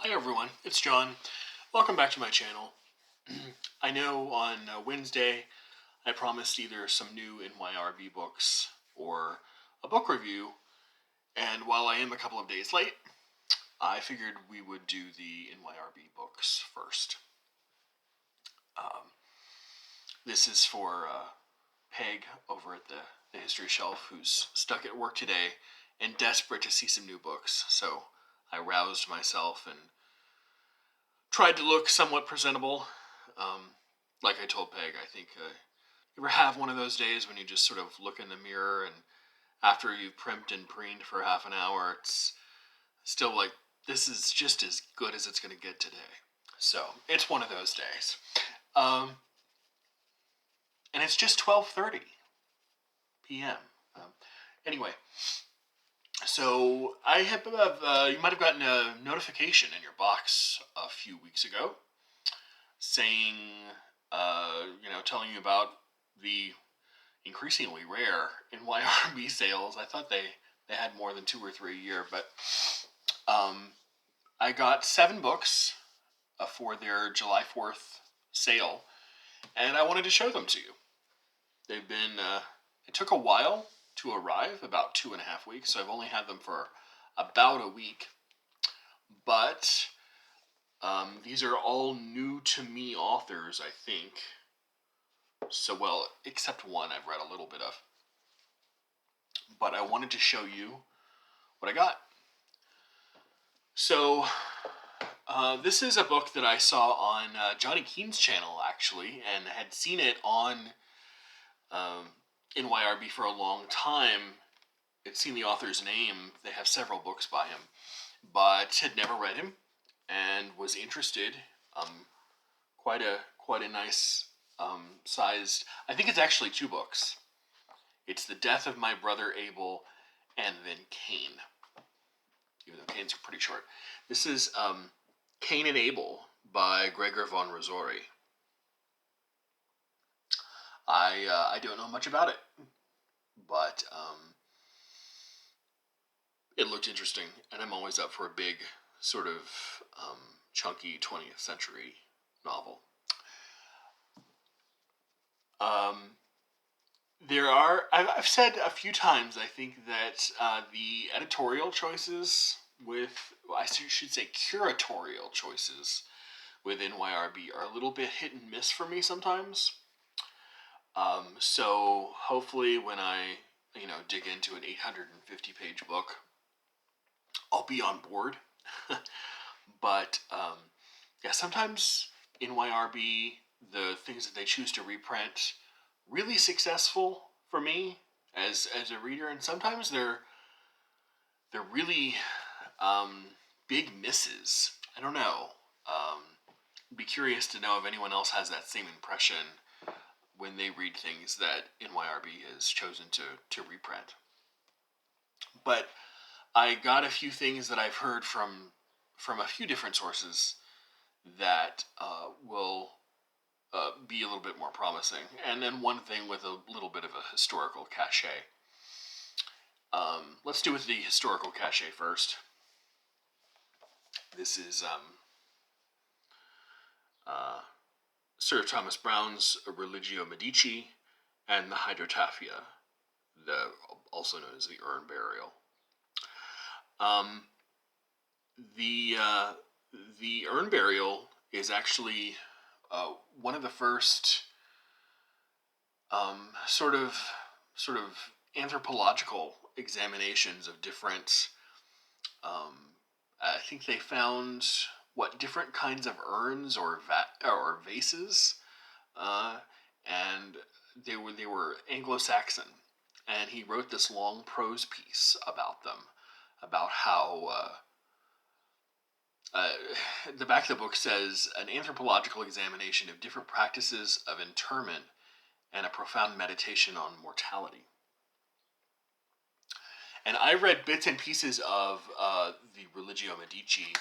Hi everyone, it's John. Welcome back to my channel. I know on Wednesday I promised either some new NYRB books or a book review, and while I am a couple of days late, I figured we would do the NYRB books first. This is for Peg over at the History Shelf, who's stuck at work today and desperate to see some new books, so I roused myself and tried to look somewhat presentable. Like I told Peg, I think you ever have one of those days when you just sort of look in the mirror and after you've primped and preened for half an hour, it's still like, this is just as good as it's going to get today. So, it's one of those days. And it's just 12:30 p.m. Anyway, so I have, you might have gotten a notification in your box a few weeks ago saying, telling you about the increasingly rare NYRB sales. I thought they had more than 2 or 3 a year, but I got 7 books for their July 4th sale, and I wanted to show them to you. They've been, it took a while to arrive, about 2.5 weeks, so I've only had them for about a week, but these are all new to me authors, I think. So, well, except one I've read a little bit of. But I wanted to show you what I got. So, this is a book that I saw on Johnny Keane's channel, actually, and had seen it on NYRB for a long time. I'd seen the author's name. They have several books by him, but had never read him and was interested. Quite a nice sized. I think it's actually 2 books. It's The Death of My Brother Abel, and then Cain. Even though Cain's pretty short. This is Cain and Abel by Gregor von Rosauri. I don't know much about it, but it looked interesting, and I'm always up for a big, sort of chunky 20th century novel. I've said a few times, I think that the editorial choices I should say curatorial choices with NYRB are a little bit hit and miss for me sometimes. So hopefully when I, dig into an 850-page book, I'll be on board. But, sometimes NYRB, the things that they choose to reprint, really successful for me as a reader, and sometimes they're really big misses. I don't know. I'd be curious to know if anyone else has that same impression when they read things that NYRB has chosen to reprint. But I got a few things that I've heard from a few different sources that will be a little bit more promising. And then one thing with a little bit of a historical cachet. Let's do with the historical cachet first. This is Sir Thomas Browne's Religio Medici and the Hydrotaphia, also known as the Urn Burial. The Urn Burial is actually one of the first sort of anthropological examinations of different. I think they found different kinds of urns or vases, and they were Anglo-Saxon, and he wrote this long prose piece about them, about how. The back of the book says, an anthropological examination of different practices of interment and a profound meditation on mortality. And I read bits and pieces of the Religio Medici,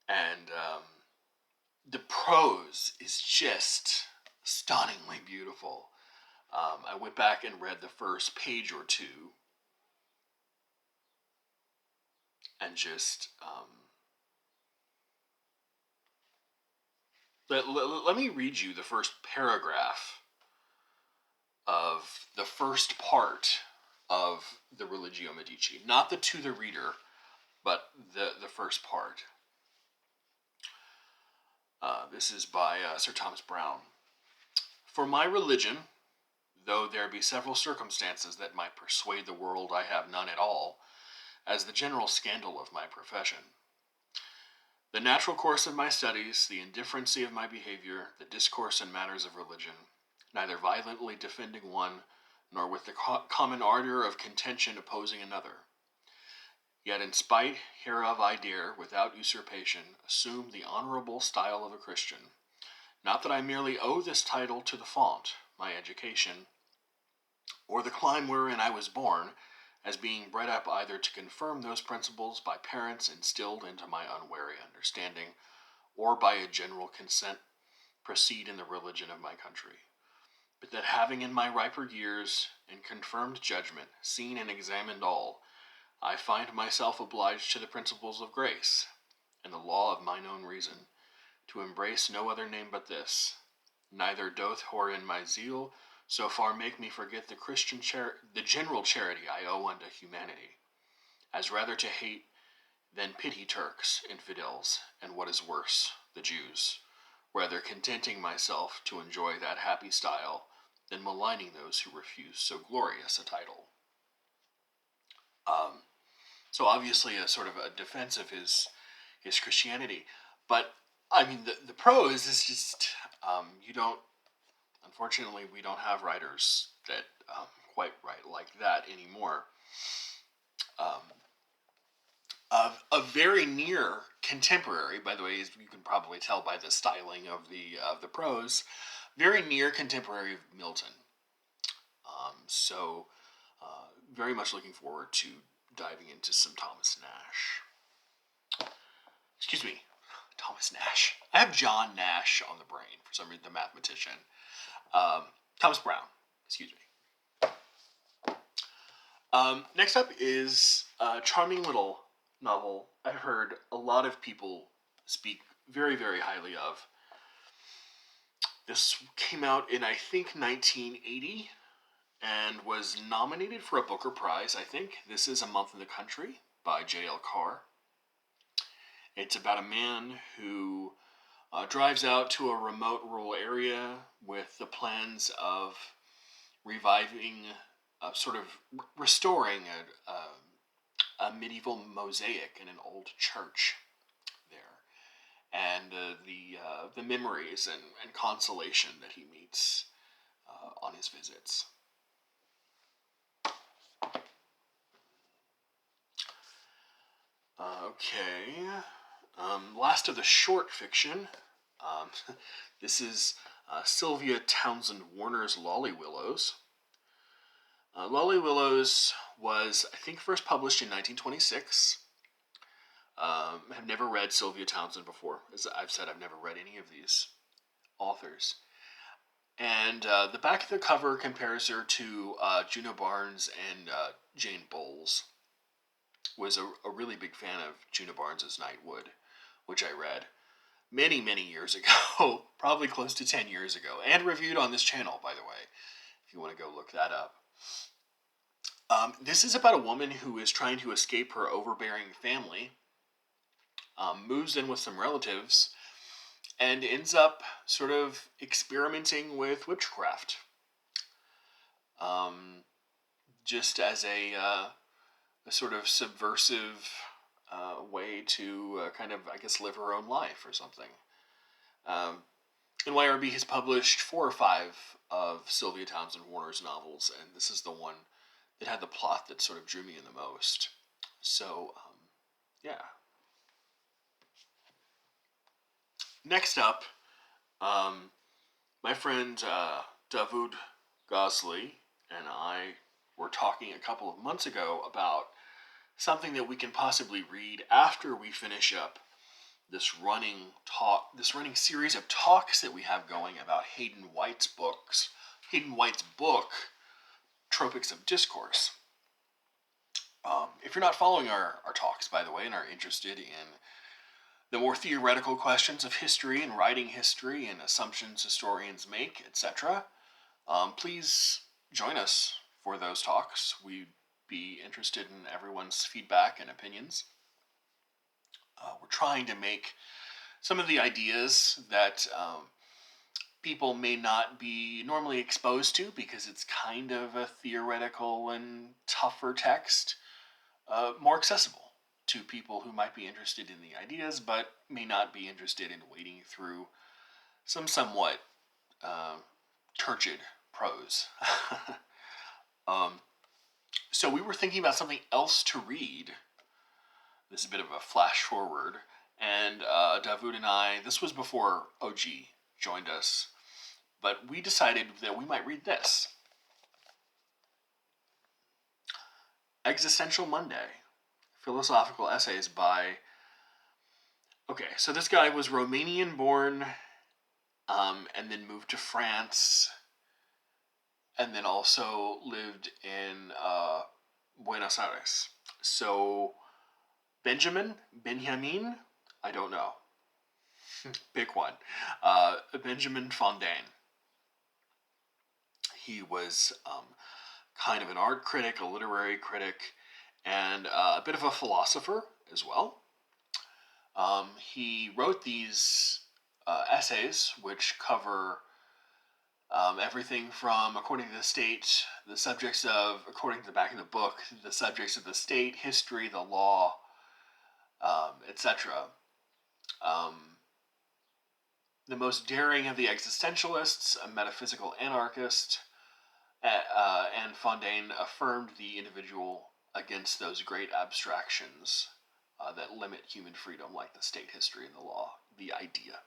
and the prose is just stunningly beautiful. I went back and read the first page or two, and just let me read you the first paragraph of the first part of the Religio Medici. Not the To the Reader, but the first part. This is by Sir Thomas Browne. For my religion, though there be several circumstances that might persuade the world I have none at all, as the general scandal of my profession, the natural course of my studies, the indifferency of my behavior, the discourse in matters of religion, neither violently defending one, nor with the common ardor of contention opposing another. Yet in spite hereof I dare, without usurpation, assume the honorable style of a Christian. Not that I merely owe this title to the font, my education, or the clime wherein I was born, as being bred up either to confirm those principles by parents instilled into my unwary understanding, or by a general consent proceed in the religion of my country. But that having in my riper years, in confirmed judgment, seen and examined all, I find myself obliged to the principles of grace, and the law of mine own reason, to embrace no other name but this. Neither doth wherein my zeal so far make me forget the general charity I owe unto humanity, as rather to hate than pity Turks, infidels, and what is worse, the Jews, rather contenting myself to enjoy that happy style, than maligning those who refuse so glorious a title. So obviously a sort of a defense of his Christianity, but I mean the prose is just you don't. Unfortunately, we don't have writers that quite write like that anymore. A very near contemporary, by the way, as you can probably tell by the styling of the prose, very near contemporary of Milton. So very much looking forward to diving into some Thomas Nash. Excuse me, Thomas Nash. I have John Nash on the brain for some reason, the mathematician. Thomas Browne, excuse me. Next up is a charming little novel I've heard a lot of people speak very, very highly of. This came out in, I think, 1980 and was nominated for a Booker Prize, I think. This is A Month in the Country by J.L. Carr. It's about a man who drives out to a remote rural area with the plans of reviving, sort of restoring a medieval mosaic in an old church there, and the memories and consolation that he meets on his visits. Okay. Last of the short fiction. This is Sylvia Townsend Warner's Lolly Willows. Lolly Willows was, I think, first published in 1926. I've never read Sylvia Townsend before. As I've said, I've never read any of these authors. And the back of the cover compares her to Juno Barnes and Jane Bowles. Was a really big fan of Juno Barnes' Nightwood, which I read many, many years ago, probably close to 10 years ago, and reviewed on this channel, by the way, if you want to go look that up. This is about a woman who is trying to escape her overbearing family, moves in with some relatives, and ends up sort of experimenting with witchcraft. Just as a sort of subversive way to kind of, I guess, live her own life or something. NYRB has published 4 or 5 of Sylvia Townsend Warner's novels, and this is the one that had the plot that sort of drew me in the most. So, yeah. Next up, my friend Davud Gosli and I were talking a couple of months ago about something that we can possibly read after we finish up this running series of talks that we have going about Hayden White's book, Tropics of Discourse. If you're not following our talks, by the way, and are interested in the more theoretical questions of history and writing history and assumptions historians make, etc. Please join us for those talks. We'd be interested in everyone's feedback and opinions. We're trying to make some of the ideas that people may not be normally exposed to because it's kind of a theoretical and tougher text, more accessible to people who might be interested in the ideas but may not be interested in wading through some somewhat turgid prose. So we were thinking about something else to read. This is a bit of a flash forward. And Davud and I, this was before OG joined us, but we decided that we might read this. Existential Monday, Philosophical Essays by... Okay, so this guy was Romanian born, and then moved to France, and then also lived in Buenos Aires. So Benjamin, I don't know. Pick one. Benjamin Fontaine. He was kind of an art critic, a literary critic, and a bit of a philosopher as well. He wrote these essays, which cover everything from, according to the state, the subjects of, according to the back of the book, the subjects of the state, history, the law, etc. The most daring of the existentialists, a metaphysical anarchist, and Fontaine affirmed the individual against those great abstractions that limit human freedom, like the state, history, and the law, the idea.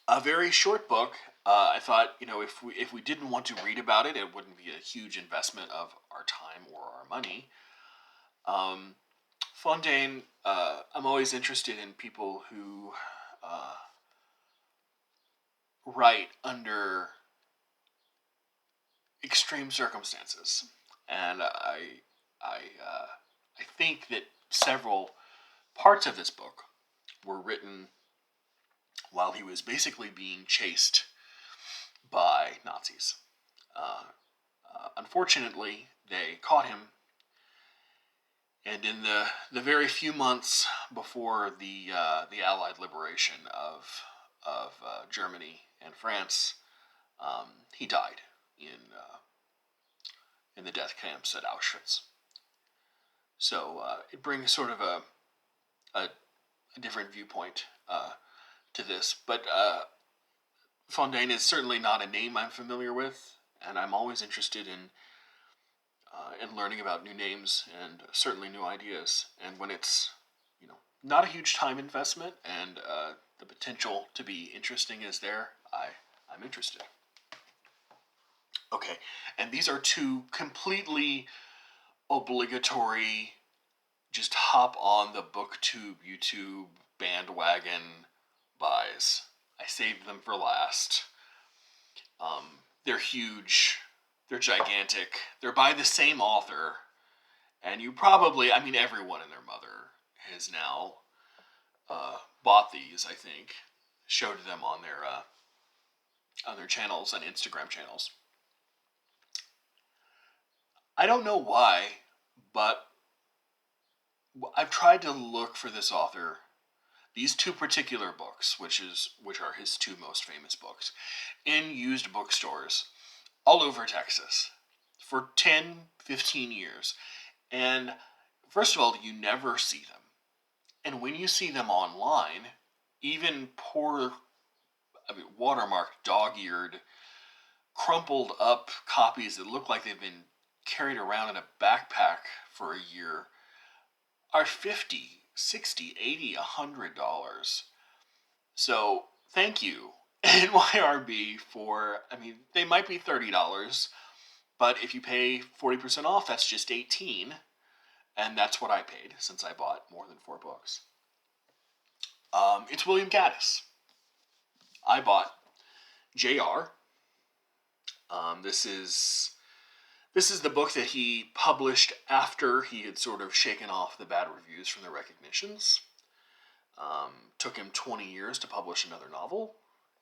A very short book. I thought, if we didn't want to read about it, it wouldn't be a huge investment of our time or our money. Fontaine, I'm always interested in people who write under extreme circumstances, and I think that several parts of this book were written while he was basically being chased by Nazis. Unfortunately, they caught him, and in the very few months before the Allied liberation of Germany and France, he died in the death camps at Auschwitz. So it brings sort of a different viewpoint to this, but Fontaine is certainly not a name I'm familiar with, and I'm always interested in learning about new names and certainly new ideas. And when it's not a huge time investment and the potential to be interesting is there, I'm interested. Okay, and these are two completely obligatory, just hop on the BookTube YouTube bandwagon buys. I saved them for last. They're huge. They're gigantic. They're by the same author. And you probably, everyone and their mother has now bought these, I think. Showed them on their channels, on Instagram channels. I don't know why, but I've tried to look for this author, these two particular books, which are his two most famous books, in used bookstores all over Texas for 10, 15 years. And first of all, you never see them. And when you see them online, even poor, watermarked, dog-eared, crumpled up copies that look like they've been carried around in a backpack for a year are $50, $60, $80, $100. So thank you, NYRB, for, they might be $30, but if you pay 40% off, that's just $18, and that's what I paid since I bought more than 4 books. It's William Gaddis. I bought JR. This is This is the book that he published after he had sort of shaken off the bad reviews from the recognitions. Took him 20 years to publish another novel,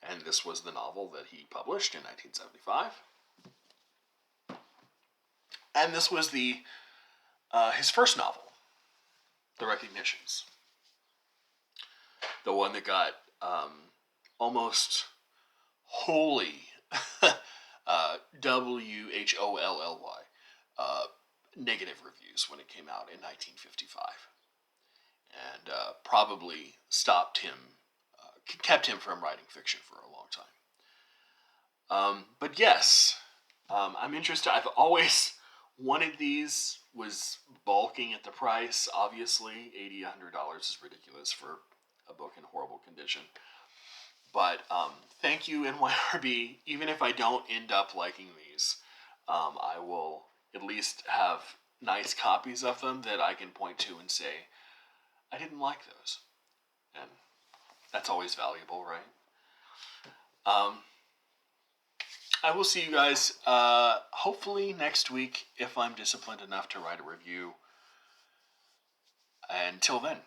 and this was the novel that he published in 1975. And this was his first novel, The Recognitions. The one that got almost wholly WHOLLY negative reviews when it came out in 1955, and probably stopped him, kept him from writing fiction for a long time. But yes, I'm interested. I've always wanted these. Was balking at the price. Obviously, $80, $100 is ridiculous for a book in horrible condition. But thank you, NYRB. Even if I don't end up liking these, I will at least have nice copies of them that I can point to and say, I didn't like those. And that's always valuable, right? I will see you guys hopefully next week if I'm disciplined enough to write a review. Until then.